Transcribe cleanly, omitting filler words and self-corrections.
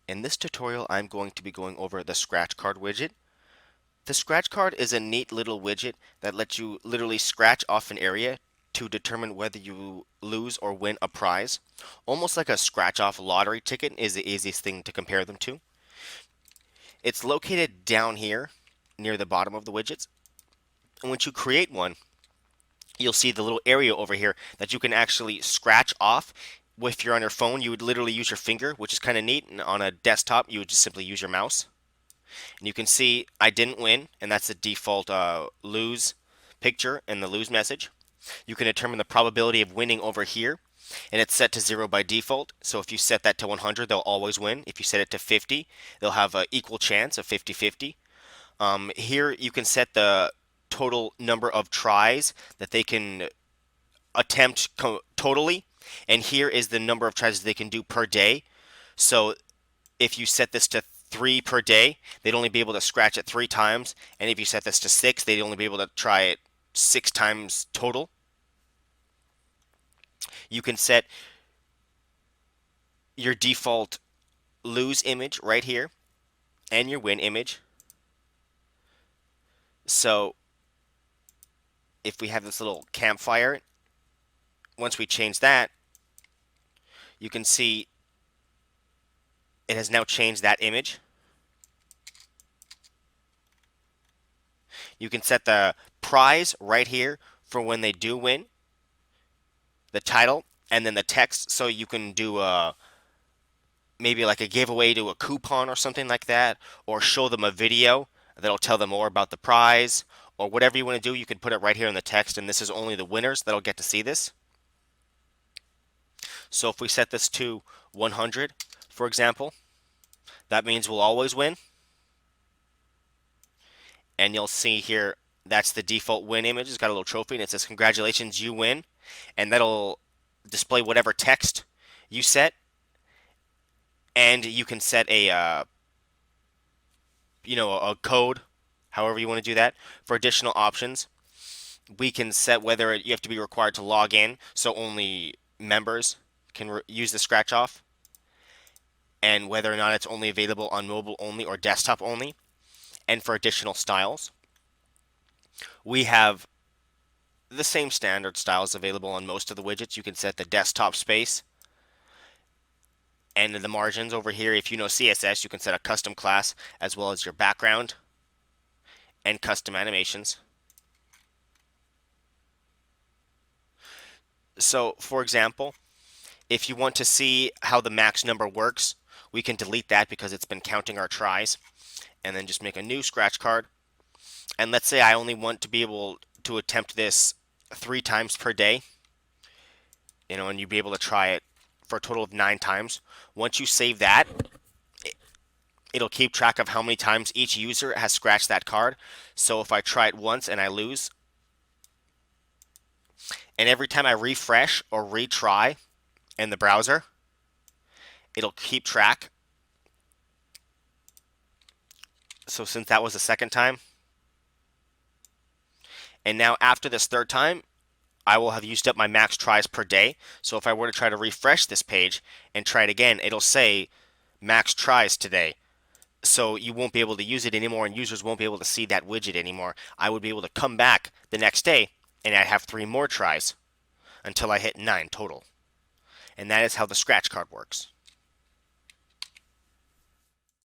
In this tutorial, I'm going to be going over the scratch card widget. The scratch card is a neat little widget that lets you literally scratch off an area to determine whether you lose or win a prize. Almost like a scratch off lottery ticket is the easiest thing to compare them to. It's located down here near the bottom of the widgets. And once you create one, you'll see the little area over here that you can actually scratch off. If you're on your phone, you would literally use your finger, which is kind of neat. And on a desktop, you would just simply use your mouse. And you can see I didn't win, and that's the default lose picture and the lose message. You can determine the probability of winning over here, and it's set to 0 by default. So if you set that to 100, they'll always win. If you set it to 50, they'll have an equal chance of 50-50. Here you can set the total number of tries that they can attempt totally, and here is the number of tries they can do per day. So if you set this to 3 per day, they'd only be able to scratch it 3 times, and if you set this to 6, they'd only be able to try it 6 times total. You can set your default lose image right here and your win image. So if we have this little campfire, once we change that, you can see it has now changed that image. You can set the prize right here for when they do win, the title, and then the text, so you can do maybe like a giveaway to a coupon or something like that, or show them a video that'll tell them more about the prize, or whatever you want to do. You can put it right here in the text, and this is only the winners that'll get to see this. So if we set this to 100, for example, that means we'll always win. And you'll see here, that's the default win image. It's got a little trophy, and it says, "Congratulations, you win." And that'll display whatever text you set. And you can set a code, however you want to do that. For additional options, we can set whether you have to be required to log in, so only members can use the scratch off, and whether or not it's only available on mobile only or desktop only. And for additional styles, we have the same standard styles available on most of the widgets. You can set the desktop space and the margins over here. If you know CSS, you can set a custom class as well as your background and custom animations. So for example, if you want to see how the max number works, we can delete that because it's been counting our tries, and then just make a new scratch card. And let's say I only want to be able to attempt this 3 times per day, and you'd be able to try it for a total of 9 times. Once you save that, it'll keep track of how many times each user has scratched that card. So if I try it once and I lose, and every time I refresh or retry in the browser, it'll keep track. So since that was the second time, and now after this third time, I will have used up my max tries per day. So if I were to try to refresh this page and try it again, it'll say max tries today. So you won't be able to use it anymore, and users won't be able to see that widget anymore. I would be able to come back the next day and I'd have 3 more tries until I hit 9 total. And that is how the scratch card works.